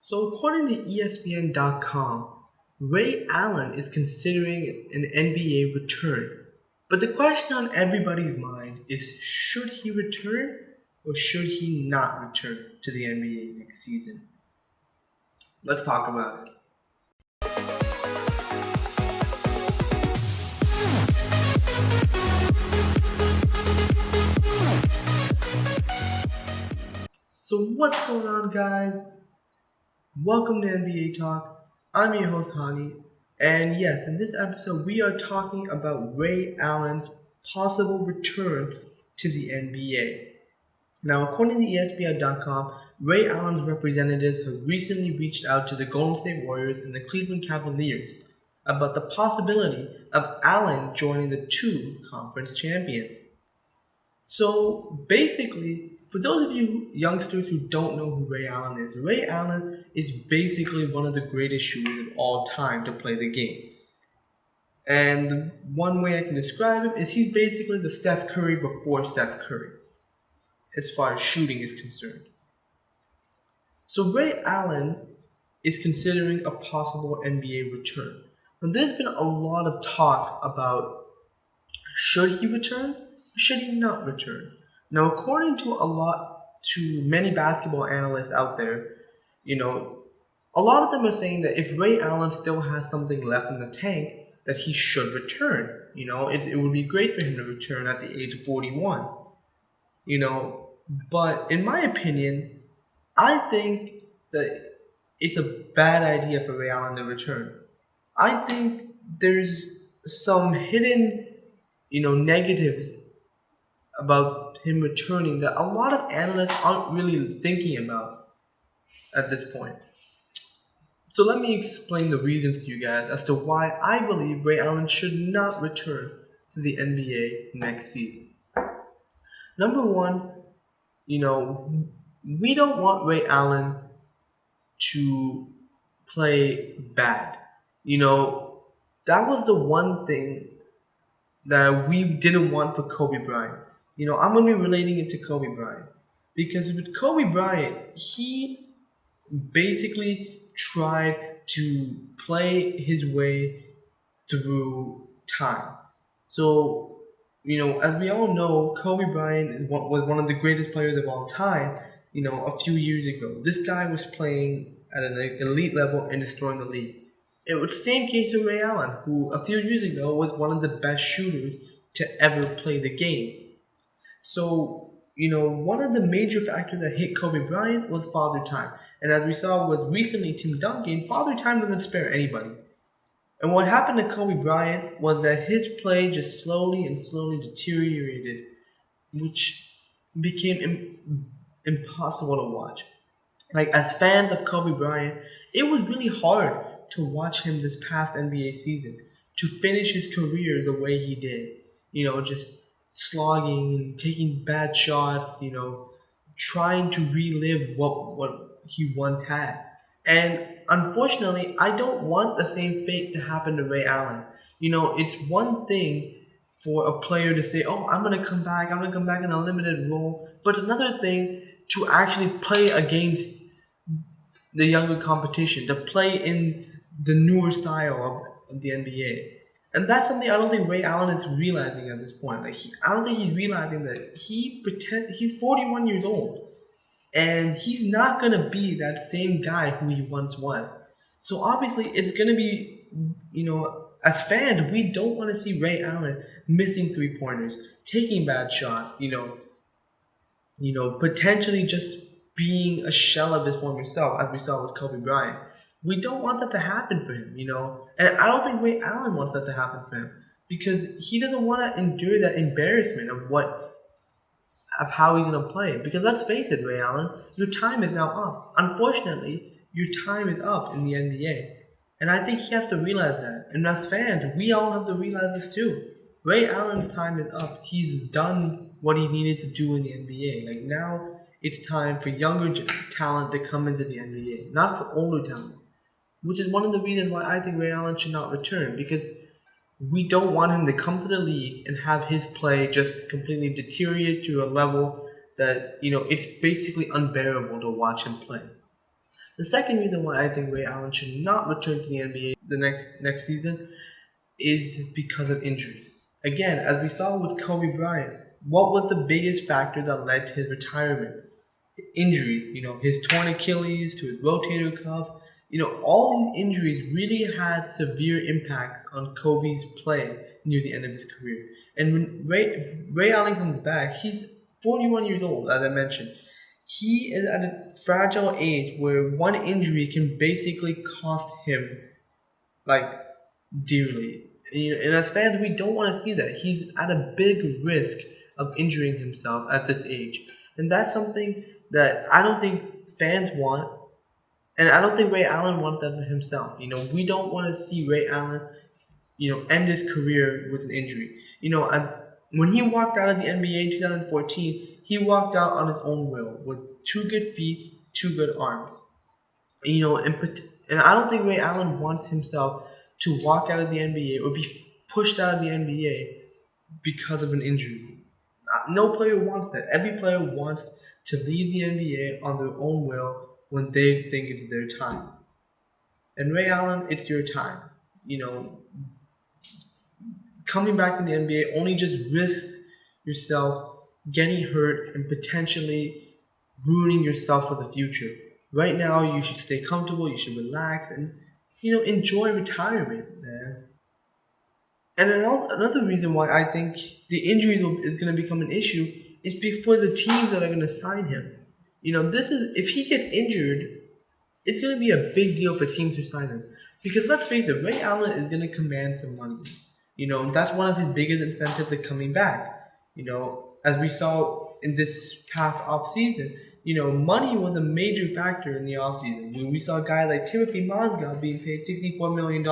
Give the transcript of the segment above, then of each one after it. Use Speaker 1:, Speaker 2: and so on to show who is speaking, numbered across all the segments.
Speaker 1: So, according to ESPN.com, Ray Allen is considering an NBA return. But the question on everybody's mind is should he return or should he not return to the NBA next season? Let's talk about it. So, what's going on, guys? Welcome to NBA Talk. I'm your host, Hani. And yes, in this episode, we are talking about Ray Allen's possible return to the NBA. Now, according to ESPN.com, Ray Allen's representatives have recently reached out to the Golden State Warriors and the Cleveland Cavaliers about the possibility of Allen joining the two conference champions. So basically, for those of you youngsters who don't know who Ray Allen is basically one of the greatest shooters of all time to play the game. And the one way I can describe him is he's basically the Steph Curry before Steph Curry, as far as shooting is concerned. So Ray Allen is considering a possible NBA return. Now, there's been a lot of talk about should he return or should he not return. Now, according to many basketball analysts out there, a lot of them are saying that if Ray Allen still has something left in the tank, that he should return. It would be great for him to return at the age of 41. But in my opinion, I think that it's a bad idea for Ray Allen to return. I think there's some hidden, negatives about him returning that a lot of analysts aren't really thinking about at this point. So let me explain the reasons to you guys as to why I believe Ray Allen should not return to the NBA next season. Number one, we don't want Ray Allen to play bad. That was the one thing that we didn't want for Kobe Bryant. I'm going to be relating it to Kobe Bryant. Because with Kobe Bryant, he basically tried to play his way through time. So, as we all know, Kobe Bryant was one of the greatest players of all time, a few years ago. This guy was playing at an elite level and destroying the league. It was the same case with Ray Allen, who a few years ago was one of the best shooters to ever play the game. So, one of the major factors that hit Kobe Bryant was father time. And as we saw with recently Tim Duncan, father time doesn't spare anybody. And what happened to Kobe Bryant was that his play just slowly and slowly deteriorated, which became impossible to watch. Like, as fans of Kobe Bryant, it was really hard to watch him this past NBA season, to finish his career the way he did. Just slogging and taking bad shots, trying to relive what he once had. And unfortunately, I don't want the same fate to happen to Ray Allen. It's one thing for a player to say, oh, I'm going to come back in a limited role. But it's another thing to actually play against the younger competition, to play in the newer style of the NBA. And that's something I don't think Ray Allen is realizing at this point. I don't think he's realizing that he's 41 years old, and he's not gonna be that same guy who he once was. So obviously, it's gonna be, as fans, we don't want to see Ray Allen missing 3-pointers, taking bad shots, potentially just being a shell of his former self, as we saw with Kobe Bryant. We don't want that to happen for him, And I don't think Ray Allen wants that to happen for him because he doesn't want to endure that embarrassment of how he's going to play. Because let's face it, Ray Allen, your time is now up. Unfortunately, your time is up in the NBA. And I think he has to realize that. And as fans, we all have to realize this too. Ray Allen's time is up. He's done what he needed to do in the NBA. Like, now it's time for younger talent to come into the NBA, not for older talent. Which is one of the reasons why I think Ray Allen should not return, because we don't want him to come to the league and have his play just completely deteriorate to a level that, it's basically unbearable to watch him play. The second reason why I think Ray Allen should not return to the NBA the next season is because of injuries. Again, as we saw with Kobe Bryant, what was the biggest factor that led to his retirement? Injuries, his torn Achilles to his rotator cuff, all these injuries really had severe impacts on Kobe's play near the end of his career. And when Ray Allen comes back, he's 41 years old, as I mentioned. He is at a fragile age where one injury can basically cost him like dearly. And as fans, we don't want to see that. He's at a big risk of injuring himself at this age. And that's something that I don't think fans want. And I don't think Ray Allen wants that for himself. We don't want to see Ray Allen, end his career with an injury. When he walked out of the NBA in 2014, he walked out on his own will with two good feet, two good arms. And I don't think Ray Allen wants himself to walk out of the NBA or be pushed out of the NBA because of an injury. No player wants that. Every player wants to leave the NBA on their own will when they think it's their time. And Ray Allen, it's your time. You know, Coming back to the NBA only just risks yourself getting hurt and potentially ruining yourself for the future. Right now, you should stay comfortable, you should relax, and enjoy retirement, man. And then also, another reason why I think the injuries is going to become an issue is for the teams that are going to sign him. This is if he gets injured, it's going to be a big deal for teams to sign him. Because let's face it, Ray Allen is going to command some money. That's one of his biggest incentives of coming back. As we saw in this past offseason, money was a major factor in the offseason. We saw a guy like Timothy Mozgov being paid $64 million.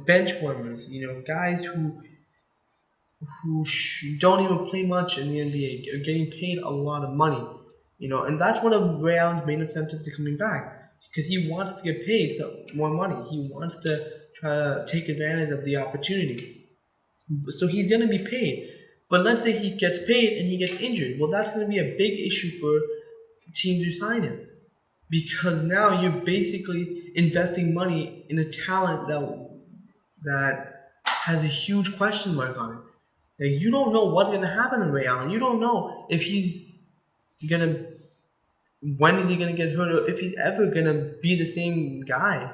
Speaker 1: Bench warmers, guys who don't even play much in the NBA are getting paid a lot of money. And that's one of Ray Allen's main incentives to coming back because he wants to get paid more money. He wants to try to take advantage of the opportunity. So he's going to be paid. But let's say he gets paid and he gets injured. Well, that's going to be a big issue for teams who sign him because now you're basically investing money in a talent that has a huge question mark on it. Like, you don't know what's gonna happen to Ray Allen. You don't know if he's gonna when is he gonna get hurt or if he's ever gonna be the same guy.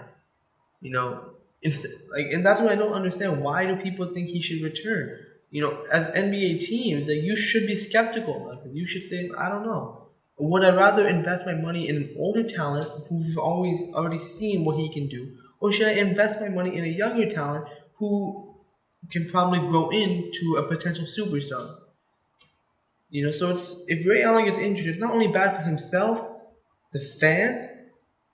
Speaker 1: You know, and that's what I don't understand. Why do people think he should return? As NBA teams, like you should be skeptical about it. You should say, I don't know. Would I rather invest my money in an older talent who's already seen what he can do, or should I invest my money in a younger talent who can probably grow into a potential superstar? So if Ray Allen gets injured, it's not only bad for himself, the fans,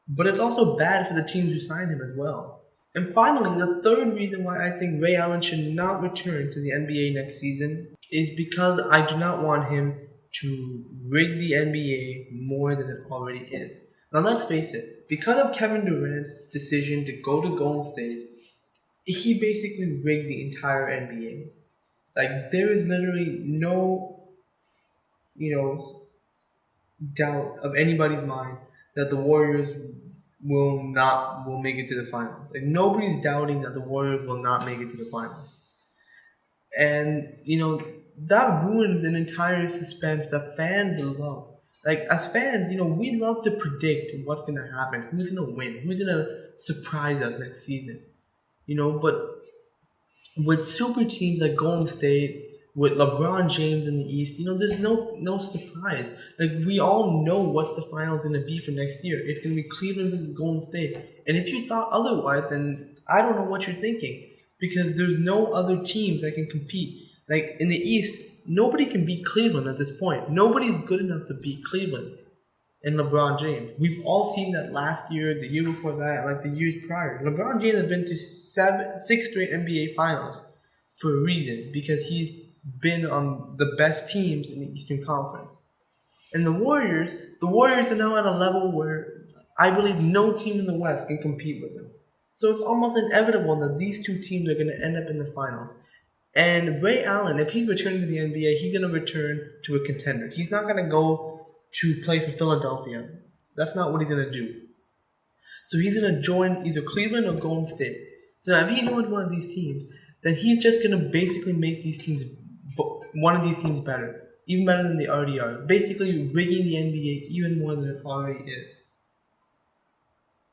Speaker 1: but it's also bad for the teams who signed him as well. And finally, the third reason why I think Ray Allen should not return to the NBA next season is because I do not want him to rig the NBA more than it already is. Now, let's face it, because of Kevin Durant's decision to go to Golden State, he basically rigged the entire NBA. Like, there is literally no, you know, doubt of anybody's mind that the Warriors will make it to the finals. Like nobody's doubting that the Warriors will not make it to the finals. And that ruins an entire suspense that fans love. Like as fans, we love to predict what's gonna happen, who's gonna win, who's gonna surprise us next season. But with super teams like Golden State, with LeBron James in the East, there's no surprise. Like we all know what the finals gonna be for next year. It's gonna be Cleveland versus Golden State. And if you thought otherwise, then I don't know what you're thinking. Because there's no other teams that can compete. Like in the East, nobody can beat Cleveland at this point. Nobody's good enough to beat Cleveland and LeBron James. We've all seen that last year, the year before that, like the years prior. LeBron James has been to six straight NBA finals for a reason because he's been on the best teams in the Eastern Conference. And the Warriors are now at a level where I believe no team in the West can compete with them. So it's almost inevitable that these two teams are going to end up in the finals. And Ray Allen, if he's returning to the NBA, he's going to return to a contender. He's not going to go to play for Philadelphia. That's not what he's gonna do. So he's gonna join either Cleveland or Golden State. So now if he joins one of these teams, then he's just gonna basically make these teams, one of these teams better, even better than they already are. Basically rigging the NBA even more than it already is.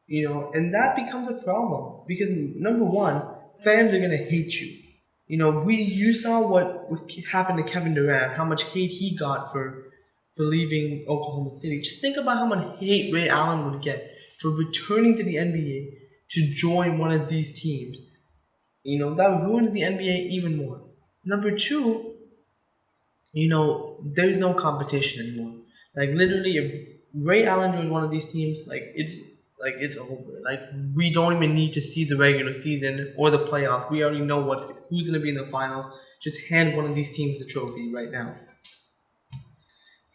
Speaker 1: And that becomes a problem because number one, fans are gonna hate you. You saw what happened to Kevin Durant, how much hate he got for leaving Oklahoma City. Just think about how much hate Ray Allen would get for returning to the NBA to join one of these teams. That would ruin the NBA even more. Number two, there's no competition anymore. Like literally, if Ray Allen joins one of these teams, it's over. Like we don't even need to see the regular season or the playoffs. We already know who's going to be in the finals. Just hand one of these teams the trophy right now.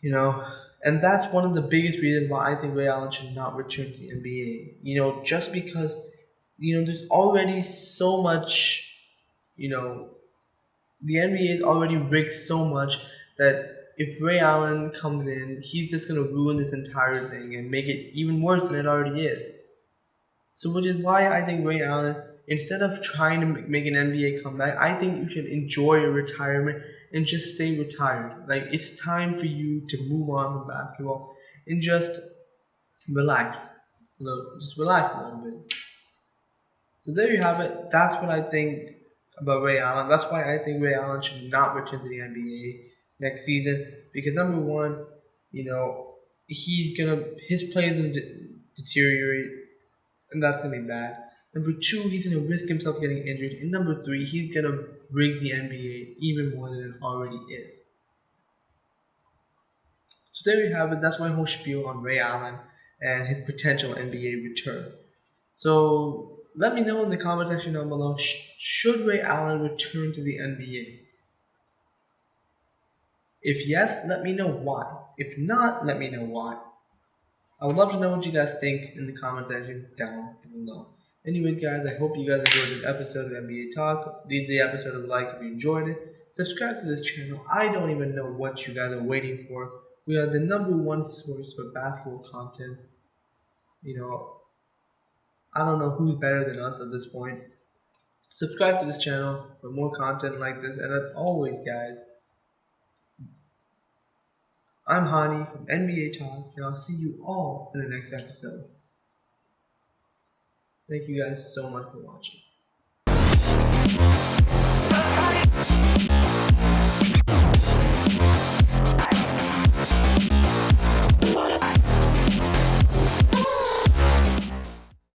Speaker 1: You know, and that's one of the biggest reasons why I think Ray Allen should not return to the NBA. Just because there's already so much. You know, the NBA is already rigged so much that if Ray Allen comes in, he's just gonna ruin this entire thing and make it even worse than it already is. So, which is why I think Ray Allen, instead of trying to make an NBA comeback, I think you should enjoy your retirement and just stay retired. Like it's time for you to move on from basketball and just relax. Just relax a little bit. So there you have it. That's what I think about Ray Allen. That's why I think Ray Allen should not return to the NBA next season. Because number one, you know, his play is gonna deteriorate, and that's gonna be bad. Number two, he's gonna risk himself getting injured, and number three, he's gonna rig the NBA even more than it already is. So there you have it. That's my whole spiel on Ray Allen and his potential NBA return. So let me know in the comment section down below. Should Ray Allen return to the NBA? If yes, let me know why. If not, let me know why. I would love to know what you guys think in the comment section down below. Anyway, guys, I hope you guys enjoyed this episode of NBA Talk. Leave the episode a like if you enjoyed it. Subscribe to this channel. I don't even know what you guys are waiting for. We are the number one source for basketball content. You know, I don't know who's better than us at this point. Subscribe to this channel for more content like this. And as always, guys, I'm Hani from NBA Talk, and I'll see you all in the next episode. Thank you guys so much for watching.